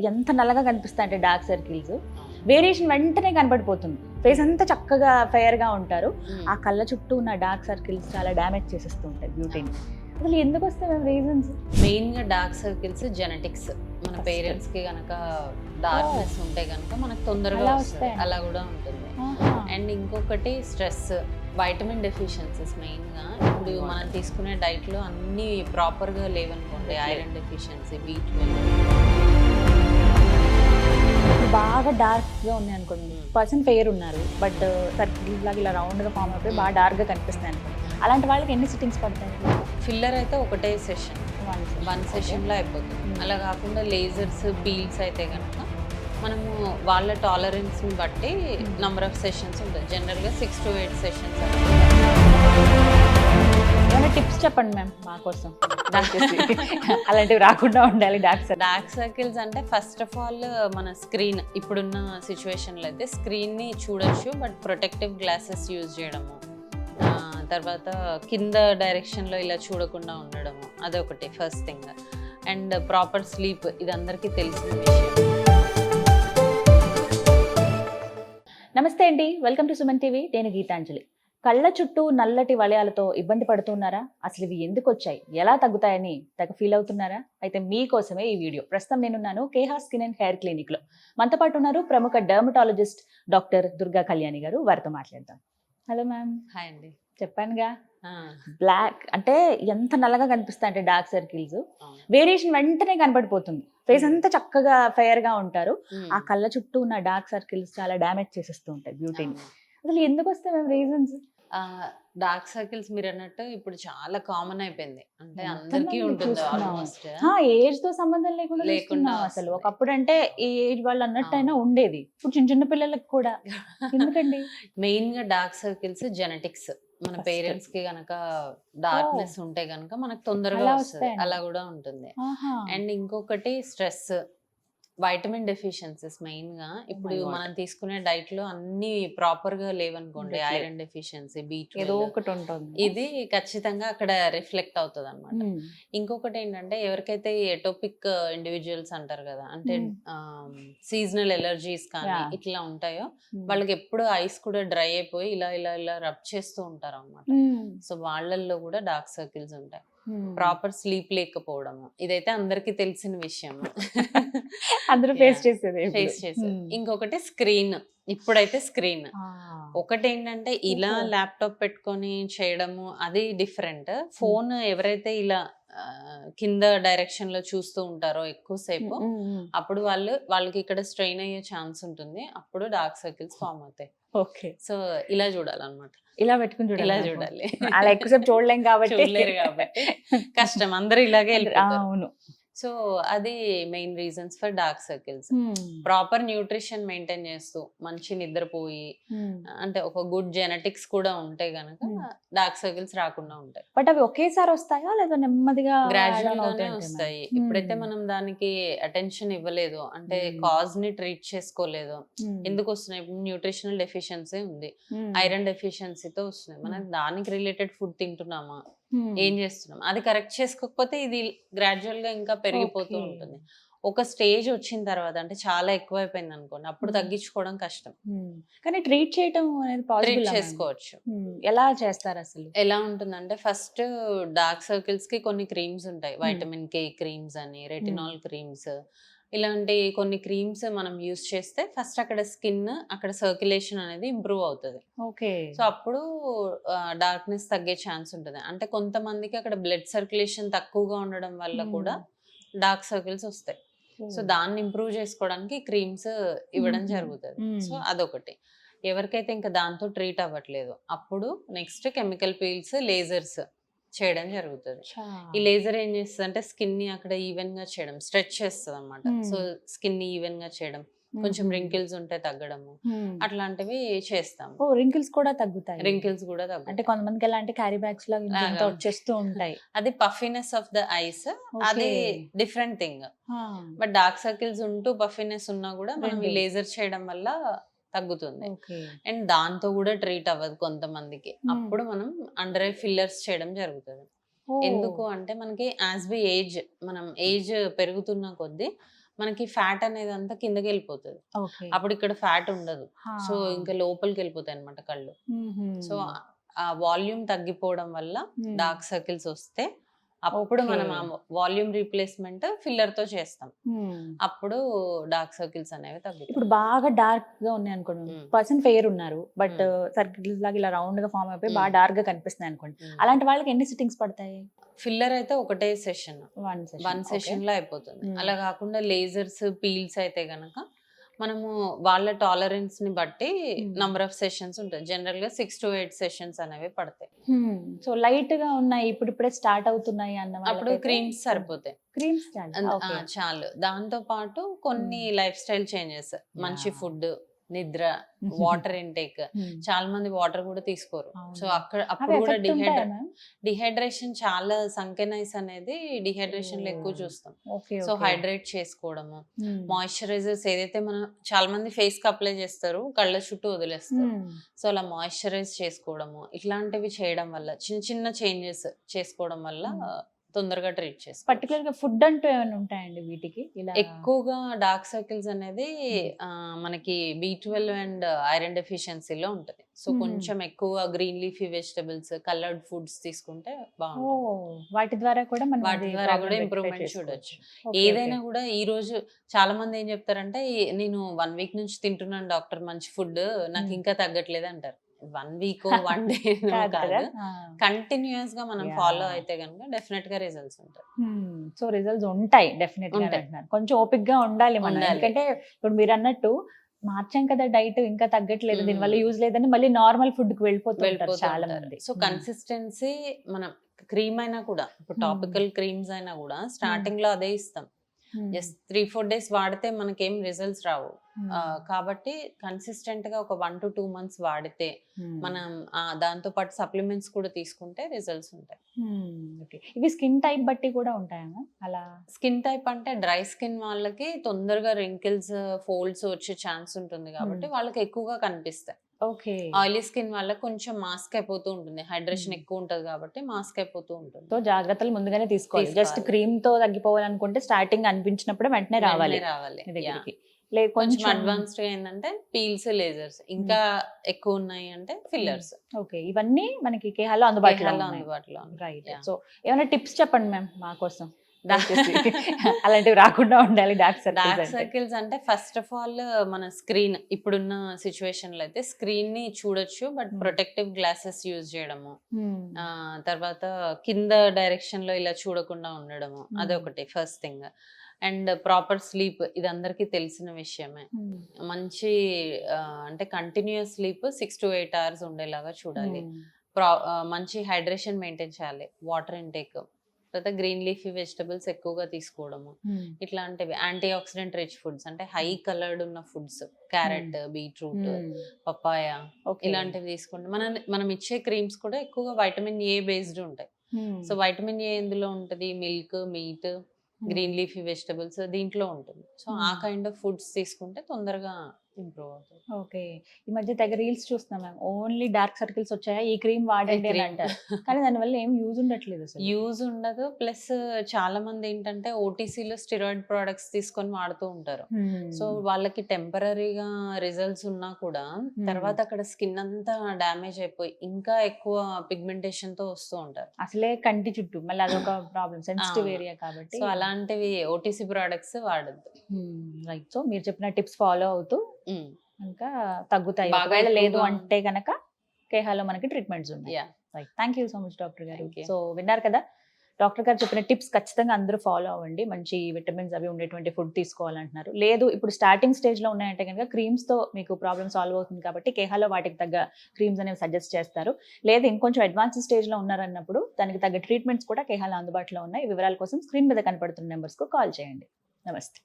ఎంత నల్లగా కనిపిస్తాయి అంటే డార్క్ సర్కిల్స్ వేరియేషన్ వెంటనే కనబడిపోతుంది. ఫేస్ అంతా చక్కగా ఫెయిర్ గా ఉంటారు. ఆ కళ్ళ చుట్టూ ఉన్న డార్క్ సర్కిల్స్ చాలా డ్యామేజ్ చేసేస్తూ ఉంటాయి బ్యూటీని. అసలు ఎందుకు వస్తాయి రీజన్స్? మెయిన్ గా డార్క్ సర్కిల్స్ జెనెటిక్స్. మన పేరెంట్స్ కి గనక డార్క్నెస్ ఉంటే గనక మనకు తొందరగా వస్తుంది, అలా కూడా ఉంటుంది. అండ్ ఇంకొకటి స్ట్రెస్, వైటమిన్ డెఫిషియన్సీస్. మెయిన్ గా ఇప్పుడు మనం తీసుకునే డైట్ లో అన్ని ప్రాపర్ గా లేవనుకోండి, ఐరన్ డెఫిషియన్సీ, B12. బాగా డార్క్ గా ఉన్నాయి అనుకోండి, పర్సన్ ఫెయిర్ ఉన్నారు బట్ సర్కిల్ లాగా ఇలా రౌండ్ గా ఫామ్ అయిపోయి బాగా డార్క్ గా కనిపిస్తాయి అనుకోండి. అలాంటి వాళ్ళకి ఎన్ని సిట్టింగ్స్ పడతాయి? ఫిల్లర్ అయితే ఒకటే సెషన్, వన్ సెషన్ లో అయిపోతుంది. అలా కాకుండా లేజర్స్, పీల్స్ అయితే కనుక మనము వాళ్ళ టాలరెన్స్ ని బట్టి నంబర్ ఆఫ్ సెషన్స్ ఉంటుంది. జనరల్ గా 6 to 8 సెషన్స్. ఏమైనా టిప్స్ చెప్పండి మ్యామ్ మా కోసం, అలాంటివి రాకుండా ఉండాలి. డార్క్ సర్కిల్స్ అంటే ఫస్ట్ ఆఫ్ ఆల్ మన స్క్రీన్, ఇప్పుడున్న సిచ్యువేషన్లో అయితే స్క్రీన్ ని చూడొచ్చు, బట్ ప్రొటెక్టివ్ గ్లాసెస్ యూజ్ చేయడము, తర్వాత కింద డైరెక్షన్లో ఇలా చూడకుండా ఉండడము, అదొకటి first thing. And proper sleep, ఇది అందరికీ తెలిసిన విషయం. నమస్తే అండి, వెల్కమ్ టు సుమన్ టీవీ. నేను గీతాంజలి. కళ్ళ చుట్టూ నల్లటి వలయాలతో ఇబ్బంది పడుతున్నారా? అసలు ఇవి ఎందుకు వచ్చాయి, ఎలా తగ్గుతాయని తెగ ఫీల్ అవుతున్నారా? అయితే మీకోసమే ఈ వీడియో. ప్రస్తుతం నేనున్నాను Keha skin and hair clinic లో. మనతో పాటు ఉన్నారు ప్రముఖ డర్మటాలజిస్ట్ డాక్టర్ దుర్గా కళ్యాణి గారు. వారితో మాట్లాడదాం. Hello ma'am. హాయ్ అండి. చెప్పానుగా, బ్లాక్ అంటే ఎంత నల్లగా కనిపిస్తాయి అంటే డార్క్ సర్కిల్స్ వేరియేషన్ వెంటనే కనబడిపోతుంది. ఫేస్ అంతా చక్కగా ఫెయిర్ గా ఉంటారు. ఆ కళ్ళ చుట్టూ ఉన్న డార్క్ సర్కిల్స్ చాలా డ్యామేజ్ చేసేస్తూ ఉంటాయి బ్యూటీని. అసలు ఎందుకు వస్తాయి మ్యామ్ రీజన్స్? డార్క్ సర్కిల్స్ మీరు అన్నట్టు ఇప్పుడు చాలా కామన్ అయిపోయింది. అంటే అందరికీ ఉంటుంది ఆల్మోస్ట్. ఏజ్ తో సంబంధం లేకుండా అసలు ఒకప్పుడు అంటే ఈ ఏజ్ వాళ్ళు అన్నట్టయినా ఉండేది, ఇప్పుడు చిన్న చిన్న పిల్లలకు కూడా ఎందుకండి? మెయిన్ గా డార్క్ సర్కిల్స్ జెనెటిక్స్. మన పేరెంట్స్ కి గనక డార్క్నెస్ ఉంటే గనక మనకు తొందరగా వస్తుంది, అలా కూడా ఉంటుంది. అండ్ ఇంకొకటి స్ట్రెస్, వైటమిన్ డెఫిషియన్సీస్. మెయిన్ గా ఇప్పుడు మనం తీసుకునే డైట్ లో అన్ని ప్రాపర్ గా లేవనుకోండి, ఐరన్ డెఫిషియన్సీ, B12, ఇది ఖచ్చితంగా అక్కడ రిఫ్లెక్ట్ అవుతుంది అనమాట. ఇంకొకటి ఏంటంటే ఎవరికైతే ఎటోపిక్ ఇండివిజువల్స్ అంటారు కదా, అంటే సీజనల్ ఎలర్జీస్ కానీ ఇట్లా ఉంటాయో వాళ్ళకి ఎప్పుడు ఐస్ కూడా డ్రై అయిపోయి ఇలా ఇలా ఇలా రబ్ చేస్తూ ఉంటారు అనమాట. సో వాళ్ళల్లో కూడా డార్క్ సర్కిల్స్ ఉంటాయి. ప్రాపర్ స్లీప్ లేకపోవడము, ఇదైతే అందరికి తెలిసిన విషయం, అందరూ ఫేస్ చేసేది. ఇంకొకటి స్క్రీన్. ఇప్పుడైతే స్క్రీన్ ఒకటి ఏంటంటే ఇలా ల్యాప్టాప్ పెట్టుకొని చేయడము అది డిఫరెంట్. ఫోన్ ఎవరైతే ఇలా కింద డైరెక్షన్ లో చూస్తూ ఉంటారో ఎక్కువసేపు, అప్పుడు వాళ్ళకి ఇక్కడ స్ట్రెయిన్ అయ్యే ఛాన్స్ ఉంటుంది. అప్పుడు డార్క్ సర్కిల్స్ ఫామ్ అవుతాయి. ఓకే, సో ఇలా చూడాలన్నమాట. ఇలా పెట్టుకుని చూడాలి, ఇలా చూడాలి. అలా ఎక్కువసేపు చూడలేం కాబట్టి, చూడలేరు కాబట్టి కష్టం, అందరూ ఇలాగే వెళ్ళిపోతారు. అవును. సో అది main reasons for dark circles. Proper nutrition maintain చేస్తూ మంచి నిద్రపోయి, అంటే ఒక గుడ్ జెనెటిక్స్ కూడా ఉంటే గనక డార్క్ సర్కిల్స్ రాకుండా ఉంటాయి. బట్ అవి ఒకేసారి వస్తాయా లేదా నెమ్మదిగా గ్రాడ్యువల్ గానే వస్తాయి? ఇప్పుడైతే మనం దానికి అటెన్షన్ ఇవ్వలేదు, అంటే కాజ్ ని ట్రీట్ చేసుకోలేదు. ఎందుకు వస్తున్నాయి? న్యూట్రిషనల్ డెఫిషియన్సీ ఉంది, ఐరన్ డెఫిషియన్సీతో వస్తున్నాయి. మనం దానికి రిలేటెడ్ ఫుడ్ తింటున్నామా, ఏం చేస్తున్నాం, అది కరెక్ట్ చేసుకోకపోతే ఇది గ్రాడ్యువల్ గా ఇంకా పెరిగిపోతూ ఉంటుంది. ఒక స్టేజ్ వచ్చిన తర్వాత, అంటే చాలా ఎక్కువైపోయింది అనుకోండి, అప్పుడు తగ్గించుకోవడం కష్టం. కానీ ట్రీట్ చేయడం అనేది ట్రీట్ చేసుకోవచ్చు. ఎలా చేస్తారు అసలు? ఎలా ఉంటుందంటే ఫస్ట్ డార్క్ సర్కిల్స్ కి కొన్ని క్రీమ్స్ ఉంటాయి, వైటమిన్ K క్రీమ్స్ అని, రెటినాల్ క్రీమ్స్, ఇలాంటి కొన్ని క్రీమ్స్ మనం యూస్ చేస్తే ఫస్ట్ అక్కడ స్కిన్, అక్కడ సర్క్యులేషన్ అనేది ఇంప్రూవ్ అవుతుంది. ఓకే, సో అప్పుడు డార్క్నెస్ తగ్గే ఛాన్స్ ఉంటుంది. అంటే కొంతమందికి అక్కడ బ్లడ్ సర్క్యులేషన్ తక్కువగా ఉండడం వల్ల కూడా డార్క్ సర్కిల్స్ వస్తాయి. సో దాన్ని ఇంప్రూవ్ చేసుకోవడానికి క్రీమ్స్ ఇవ్వడం జరుగుతుంది. సో అదొకటి. ఎవరికైతే ఇంకా దాంతో ట్రీట్ అవ్వట్లేదు, అప్పుడు నెక్స్ట్ కెమికల్ పీల్స్, లేజర్స్ చేయడం జరుగుతుంది. ఈ లేజర్ ఏం చేస్తుంది అంటే స్కిన్ ని అక్కడ ఈవెన్ గా చేయడం, స్ట్రెచ్ చేస్తుంది అనమాట. సో స్కిన్ ని ఈవెన్ గా చేయడం, కొంచెం రింకిల్స్ ఉంటే తగ్గడము, అట్లాంటివి చేస్తాము. రింకిల్స్ కూడా తగ్గుతాయి. రింకిల్స్ కూడా తగ్గుతాయి. అంటే కొంతమందికి ఎలాంటి క్యారీ బ్యాగ్స్ లాగా వచ్చేస్తూ ఉంటాయి. అది పఫీనెస్ ఆఫ్ ద ఐస్, అది different thing. But dark circles ఉంటూ పఫీనెస్ ఉన్నా కూడా మనం ఈ లేజర్ చేయడం వల్ల తగ్గుతుంది. అండ్ దాంతో కూడా ట్రీట్ అవ్వదు కొంతమందికి, అప్పుడు మనం అండర్ ఐ ఫిల్లర్స్ చేయడం జరుగుతుంది. ఎందుకు అంటే మనకి యాజ్ వి ఏజ్, మనం ఏజ్ పెరుగుతున్న కొద్దీ మనకి ఫ్యాట్ అనేది అంతా కిందకి వెళ్ళిపోతుంది. ఓకే. అప్పుడు ఇక్కడ ఫ్యాట్ ఉండదు. సో ఇంకా లోపలికి వెళ్ళిపోతాయి అనమాట కళ్ళు. సో ఆ వాల్యూమ్ తగ్గిపోవడం వల్ల డార్క్ సర్కిల్స్ వస్తే అప్పుడు మనం ఆ వాల్యూమ్ రీప్లేస్మెంట్ ఫిల్లర్ తో చేస్తాం. అప్పుడు డార్క్ సర్కిల్స్ అనేవి తగ్గుతాయి. ఇప్పుడు బాగా డార్క్ గా ఉన్నాయి అనుకోండి, పర్సన్ ఫెయిర్ ఉన్నారు బట్ సర్కిల్స్ లాగా ఇలా రౌండ్ గా ఫామ్ అయిపోయి బాగా డార్క్ గా కనిపిస్తున్నాయి అనుకోండి, అలాంటి వాళ్ళకి ఎన్ని సిట్టింగ్స్ పడతాయి? ఫిల్లర్ అయితే ఒకటే సెషన్, వన్ ఓకే. సెషన్ లో అయిపోతుంది. అలా కాకుండా లేజర్స్, పీల్స్ అయితే గనక మనము వాళ్ళ టాలరెన్స్ ని బట్టి నంబర్ ఆఫ్ సెషన్స్ ఉంటాయి. జనరల్ గా 6 to 8 సెషన్స్ అనేవి పడతాయి. సో లైట్ గా ఉన్నాయి, ఇప్పుడిప్పుడే స్టార్ట్ అవుతున్నాయి అన్న అప్పుడు వాళ్ళకైతే క్రీమ్స్ సరిపోతాయి. క్రీమ్స్ చాలు. దాంతో పాటు కొన్ని లైఫ్ స్టైల్ చేంజెస్, మంచి ఫుడ్, నిద్ర, వాటర్ ఇంటేక్. చాలా మంది వాటర్ కూడా తీసుకోరు. సో అప్పుడు కూడా డిహైడ్రేషన్ చాలా సంకెనైస్ అనేది డిహైడ్రేషన్ లో ఎక్కువ చూస్తాం. సో హైడ్రేట్ చేసుకోవడము, మాయిశ్చరైజర్స్ ఏదైతే మనం చాలా మంది ఫేస్ కి అప్లై చేస్తారు, కళ్ళ చుట్టూ వదిలేస్తారు. సో అలా మాయిశ్చరైజ్ చేసుకోవడము, ఇట్లాంటివి చేయడం వల్ల, చిన్న చిన్న చేంజెస్ చేసుకోవడం వల్ల తొందరగా ట్రీట్ చేస్తాం. పర్టికులర్ గా ఫుడ్ అంటూ ఏమైనా ఉంటాయండి వీటికి? ఇలా ఎక్కువగా డార్క్ సర్కిల్స్ అనేది మనకి B12 అండ్ ఐరన్ డెఫిషియన్సీలో ఉంటుంది. సో కొంచెం ఎక్కువ green leafy vegetables, coloured foods తీసుకుంటే బాగుంటుంది. వాటి ద్వారా కూడా మనం వాటి ద్వారా కూడా ఇంప్రూవ్మెంట్ చూడొచ్చు. ఏదైనా కూడా ఈ రోజు చాలా మంది ఏం చెప్తారంటే, నేను 1 week నుంచి తింటున్నాను డాక్టర్ మంచి ఫుడ్, నాకు ఇంకా తగ్గట్లేదు అంటారు. 1 week 1 day కాదు, కంటిన్యూస్ గా మనం ఫాలో అయితే కనుక డెఫినెట్ గా రిజల్ట్స్ ఉంటాయి. సో రిజల్ట్స్ ఉంటాయి డెఫినెట్ గా అంటున్నారు. కొంచెం ఓపిక్ గా ఉండాలి మనం, ఎందుకంటే ఇప్పుడు మీరు అన్నట్టు మార్చాం కదా డైట్, ఇంకా తగ్గట్లేదు, దీనివల్ల యూజ్ లేదని మళ్ళీ నార్మల్ ఫుడ్ కి వెళ్ళిపోతుంటారు చాలా మంది. సో కన్సిస్టెన్సీ, మనం క్రీమ్ అయినా కూడా, ఇప్పుడు టాపికల్ క్రీమ్స్ అయినా కూడా స్టార్టింగ్ లో అదే ఇస్తాం. జస్ట్ 3-4 days వాడితే మనకేం రిజల్ట్స్ రావు. కాబట్టి కన్సిస్టెంట్ గా ఒక 1 to 2 months వాడితే మనం దాంతో పాటు సప్లిమెంట్స్ కూడా తీసుకుంటే రిజల్ట్స్ ఉంటాయి. ఇవి స్కిన్ టైప్ బట్టి కూడా ఉంటాయా? అలా స్కిన్ టైప్ అంటే డ్రై స్కిన్ వాళ్ళకి తొందరగా రింకిల్స్, ఫోల్డ్స్ వచ్చే ఛాన్స్ ఉంటుంది కాబట్టి వాళ్ళకి ఎక్కువగా కనిపిస్తాయి. ఓకే. ఆయిలీ స్కిన్ వాళ్ళకి కొంచెం మాస్క్ అయిపోతూ ఉంటుంది, హైడ్రేషన్ ఎక్కువ ఉంటది కాబట్టి మాస్క్ అయిపోతూ ఉంటుంది. సో జాగ్రత్తలు ముందుగానే తీసుకోవాలి. జస్ట్ క్రీమ్ తో తగ్గిపోవాలనుకుంటే స్టార్టింగ్ అనిపించినప్పుడు వెంటనే రావాలి. కొంచెం అడ్వాన్స్డ్ గా ఏంటంటే పీల్స్, లేజర్స్, ఇంకా ఎక్కువ ఉన్నాయి అంటే ఫిల్లర్స్. ఓకే, ఇవన్నీ మనకి కేహాలో అందుబాటులో. రైట్. సో ఏమైనా టిప్స్ చెప్పండి మ్యామ్ మా కోసం, అలాంటివి రాకుండా ఉండాలి డార్క్ సర్కిల్స్ అంటే ఫస్ట్ ఆఫ్ ఆల్ మన స్క్రీన్, ఇప్పుడున్న సిచ్యువేషన్ లో అయితే స్క్రీన్ ని చూడొచ్చు, బట్ ప్రొటెక్టివ్ గ్లాసెస్ యూజ్ చేయడము, తర్వాత కింద డైరెక్షన్ లో ఇలా చూడకుండా ఉండడము, అదొకటి first thing. And proper sleep, ఇది అందరికీ తెలిసిన విషయమే. మంచి అంటే కంటిన్యూస్ స్లీప్ 6 to 8 hours ఉండేలాగా చూడాలి. మంచి హైడ్రేషన్ మెయింటైన్ చేయాలి, వాటర్ ఇంటేక్, తర్వాత గ్రీన్ లీఫీ వెజిటబుల్స్ ఎక్కువగా తీసుకోవడము, ఇట్లాంటివి. యాంటీ ఆక్సిడెంట్ రిచ్ ఫుడ్స్ అంటే హై కలర్డ్ ఉన్న ఫుడ్స్, క్యారెట్, బీట్రూట్, పపాయ, ఇలాంటివి తీసుకుంటే మనం ఇచ్చే క్రీమ్స్ కూడా ఎక్కువగా వైటమిన్ ఏ బేస్డ్ ఉంటాయి. సో వైటమిన్ ఏ ఎందులో ఉంటది? Milk, meet, green leafy vegetables దీంట్లో ఉంటుంది. సో ఆ కైండ్ ఆఫ్ ఫుడ్స్ తీసుకుంటే తొందరగా ఇంప్రూవ్ అవుతుంది. ఓకే. ఈ మధ్య తెగ రీల్స్ చూస్తున్నాం మ్యామ్, ఓన్లీ డార్క్ సర్కిల్స్ వచ్చాయా ఈ క్రీమ్ వాడండి అని అంటారు, కానీ దానివల్ల ఏం యూజ్ ఉండట్లేదు. యూజ్ ఉండదు. ప్లస్ చాలా మంది ఏంటంటే ఓటీసీలో స్టెరాయిడ్ ప్రొడక్ట్స్ తీసుకొని వాడుతూ ఉంటారు. సో వాళ్ళకి టెంపరీగా రిజల్ట్స్ ఉన్నా కూడా తర్వాత అక్కడ స్కిన్ అంతా డ్యామేజ్ అయిపోయి ఇంకా ఎక్కువ పిగ్మెంటేషన్ తో వస్తూ ఉంటారు. అసలే కంటి చుట్టూ మళ్ళీ అదొక ప్రాబ్లం, సెన్సిటివ్ ఏరియా కాబట్టి. సో అలాంటివి ఓటీసీ ప్రొడక్ట్స్ వాడద్దు. రైట్. సో మీరు చెప్పిన టిప్స్ ఫాలో అవుతూ ఇంకా తగ్గుతాయి. లేదు అంటే కనుక కేహాలో మనకి ట్రీట్మెంట్స్ ఉన్నాయి. Right. Thank you so much doctor గారు. సో విన్నారు కదా, డాక్టర్ గారు చెప్పిన టిప్స్ ఖచ్చితంగా అందరూ ఫాలో అవ్వండి. మంచి విటమిన్స్ అవి ఉండేటువంటి ఫుడ్ తీసుకోవాలంటున్నారు. లేదు ఇప్పుడు స్టార్టింగ్ స్టేజ్ లో ఉన్నాయంటే కనుక క్రీమ్స్ తో మీకు ప్రాబ్లమ్ సాల్వ్ అవుతుంది కాబట్టి కేహాలో వాటికి తగ్గ క్రీమ్స్ అనేవి సజెస్ట్ చేస్తారు. లేదు ఇంకొంచెం అడ్వాన్స్ స్టేజ్ లో ఉన్నారన్నప్పుడు దానికి తగ్గ ట్రీట్మెంట్స్ కూడా కేహాలో అందుబాటులో ఉన్నాయి. వివరాల కోసం స్క్రీన్ మీద కనపడుతున్న నెంబర్స్ కు కాల్ చేయండి. నమస్తే.